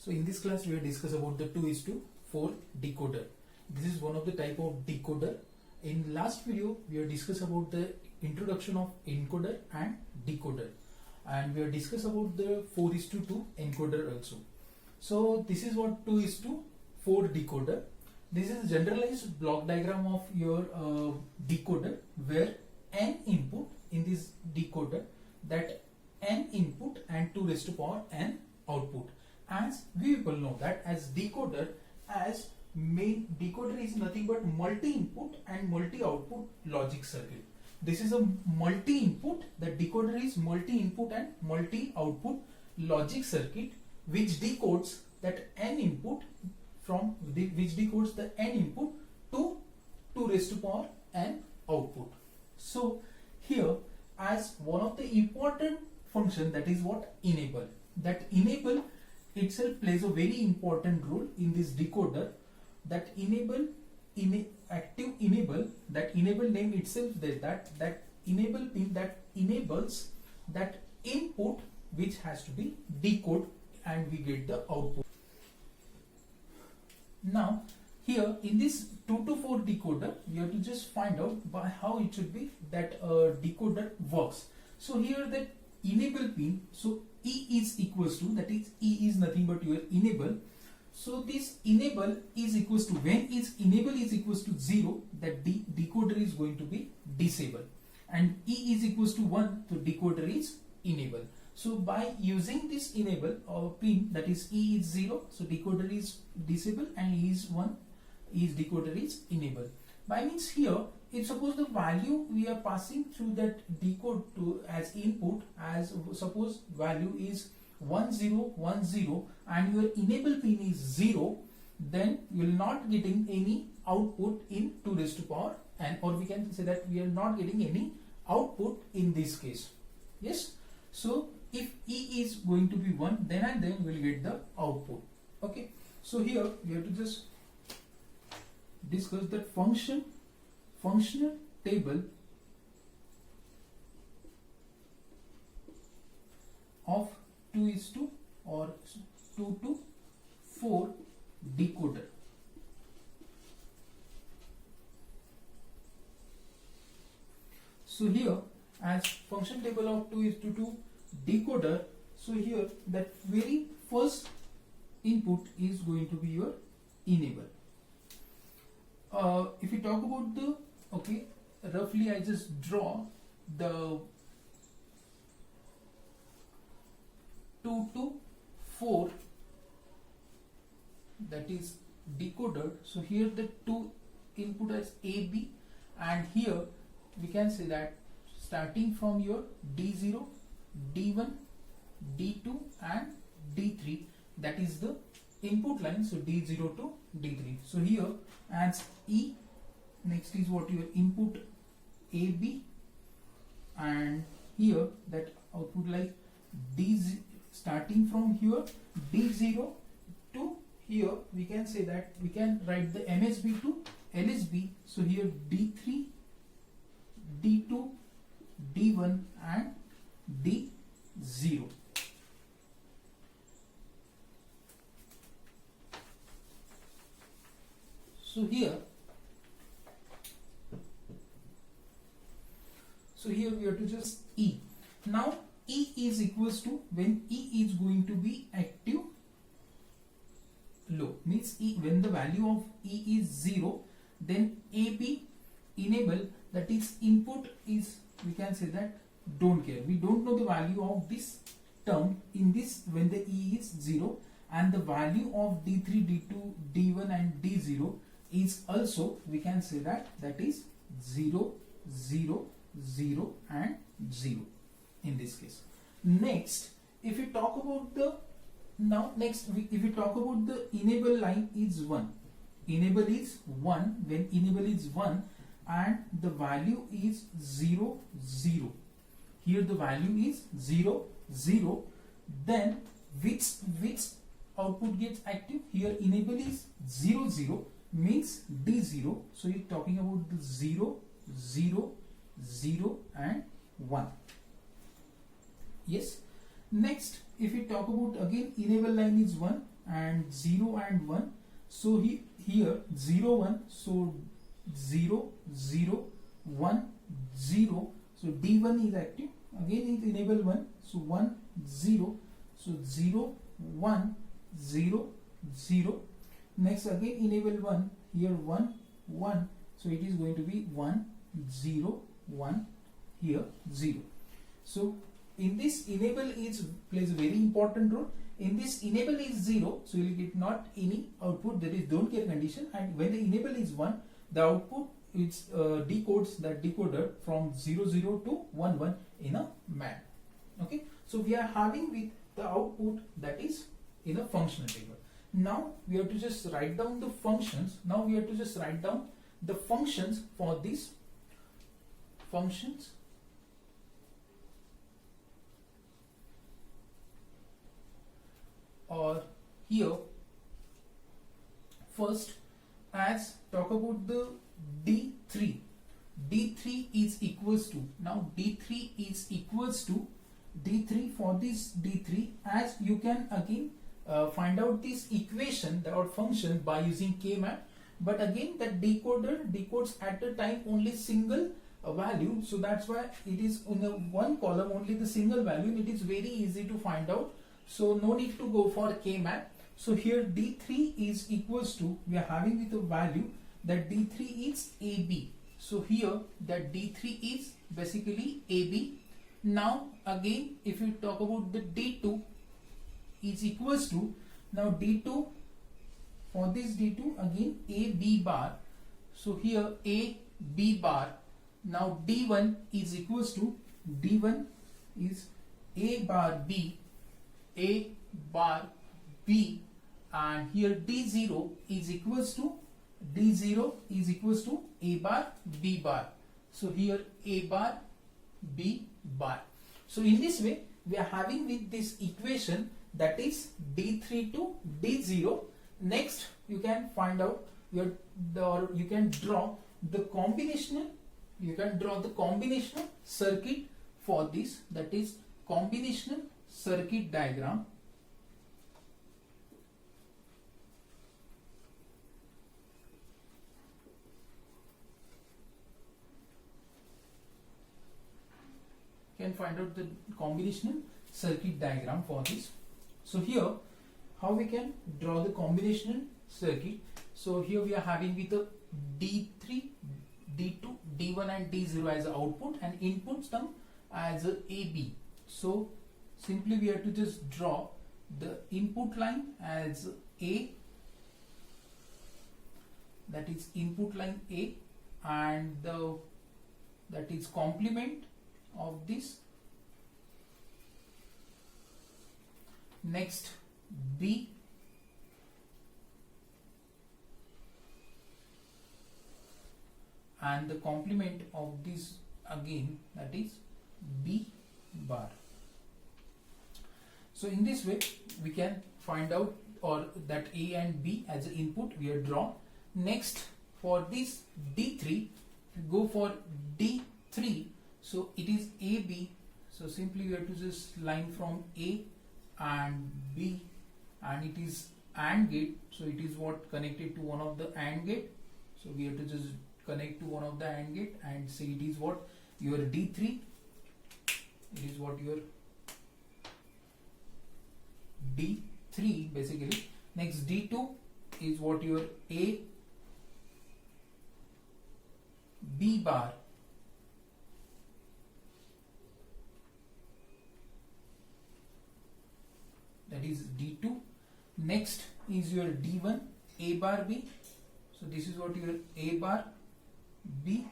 So in this class we will discuss about the 2 is to 4 decoder. This is one of the type of decoder. In last video we have discussed about the introduction of encoder and decoder, and we have discussed about the 4 is to 2 encoder also. So this is what 2 is to 4 decoder. This is a generalized block diagram of your decoder, where n input in this decoder, that n input and 2 raised to power n output. As we people know that as decoder, as main decoder is nothing but multi-input and multi-output logic circuit. This is a multi-input. The decoder is multi-input and multi-output logic circuit which decodes that n input which decodes the n input to 2 raised to power n output. So here, as one of the important function, that is what enable. That enable itself plays a very important role in this decoder. That active enable, that enable name itself says that enable pin that enables that input which has to be decoded and we get the output. Now here in this 2 to 4 decoder, we have to just find out by how it should be that decoder works. So here that enable pin, so E is equals to, that is E is nothing but your enable. So this enable is equals to, when is enable is equals to 0, that decoder is going to be disable, and E is equals to 1, so decoder is enable. So by using this enable pin, that is E is 0, so decoder is disable, and E is 1, is decoder is enable. By means here, if suppose the value we are passing through that decode to as input, as suppose value is 1010 and your enable pin is 0, then you will not getting any output in 2 raised to power n, or we can say that we are not getting any output in this case. Yes. So if E is going to be 1, then and then we will get the output. Okay. So here we have to just discuss that functional table of 2 is to or 2 to 4 decoder. So here, as function table of 2 is to 2 decoder, so here that very first input is going to be your enable. If we talk about the, okay, roughly I just draw the 2 to 4, that is decoder. So here the 2 input as A, B, and here we can say that starting from your D0, D1, D2 and D3, that is the input line, so D0 to D3. So here as E, next is what your input AB, and here that output like D, starting from here D0 to here, we can say that we can write the MSB to LSB. So here D3, D2, D1 and D0. So here we have to just E. Now E is equals to, when E is going to be active low, means E, when the value of E is 0, then AB enable, that is input is, we can say that don't care, we don't know the value of this term in this when the E is 0, and the value of D3, D2, D1 and D0 is also, we can say that is 0, 0, 0 and 0 in this case. Next, if we talk about the, if we talk about the enable line is 1, enable is 1, when enable is 1 and the value is 0, 0, here the value is 0, 0, then which output gets active? Here enable is 0, 0, means D0, so you're talking about the 0, 0, 0 and 1. Yes. Next, if we talk about again enable line is 1, and 0 and 1. So here 0 1, so 0 0 1 0, so D1 is active. Again it enable 1, so 1 0, so 0 1 0 0. Next again enable 1, here 1 1, so it is going to be 1 0 1, here 0. So in this enable plays a very important role. In this enable is 0, so you will get not any output, that is don't care condition, and when the enable is 1, the output is decodes that decoder from 0 0 to 1 1 in a MAN. Okay, so we are having with the output that is in a functional table. Now we have to just write down the functions. Now we have to just write down the functions for these functions. Or here first, as talk about the D3. D3 is equals to, now D3 is equals to D3. For this D3, as you can again find out this equation or function by using Kmat, but again that decoder decodes at a time only single value, so that's why it is in a one column only the single value, and it is very easy to find out, so no need to go for Kmat. So here D3 is equals to, we are having with a value that D3 is AB, so here that D3 is basically AB. Now again if you talk about the D2 is equals to, now D2, for this D2 again AB bar, so here AB bar. Now D1 is equals to, D1 is A bar B, A bar B, and here D0 is equals to, D0 is equals to A bar B bar, so here A bar B bar. So in this way we are having with this equation that is D3 to D0. Next you can find out or you can draw the combinational, you can draw the combinational circuit for this, that is combinational circuit diagram. Can find out the combinational circuit diagram for this. So here how we can draw the combinational circuit. So here we are having with a D3, D2, D1 and D0 as output, and inputs them as a AB. So simply we have to just draw the input line as A, that is input line A, and that is complement of this. Next B, and the complement of this again, that is B bar. So in this way we can find out, or that A and B as an input we have drawn. Next for this D3, go for D3, so it is AB, so simply we have to just line from A and B, and it is AND gate, so it is what connected to one of the AND gate, so we have to just connect to one of the AND gate and say it is what your D3, it is what your D3 basically. Next D2 is what your A B bar, that is D2. Next is your D1 A bar B, so this is what your A bar B,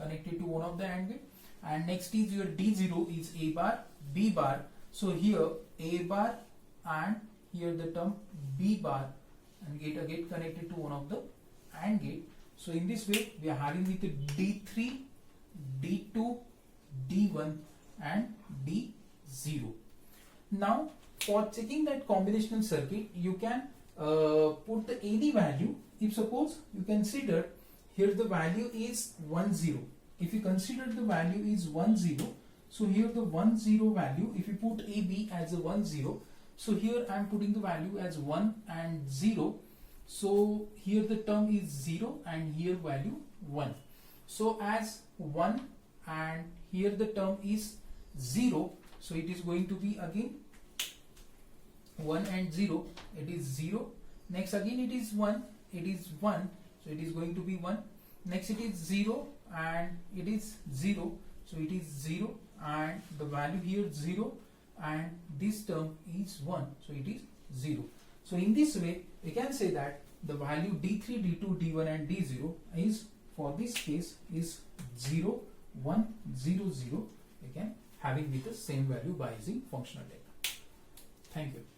connected to one of the AND gate. And next is your D0 is A bar B bar, so here A bar and here the term B bar, and get again connected to one of the AND gate. So in this way we are having with D3, D2, D1 and D0. Now for checking that combinational circuit, you can put the any value. If suppose you consider here the value is 1 0, if you consider the value is 1 0, So here the 1 0 value, if you put AB as a 1 0, so here I am putting the value as 1 and 0. So here the term is 0 and here value 1. So as 1 and here the term is 0, so it is going to be again 1 and 0, it is 0. Next again it is 1, it is 1, so it is going to be 1. Next it is 0 and it is 0, so it is 0 and the value here 0 and this term is 1, so it is 0. So in this way we can say that the value D3, D2, D1 and D0 is, for this case, is 0, 1, 0, 0. We can have it with the same value by using functional data. Thank you.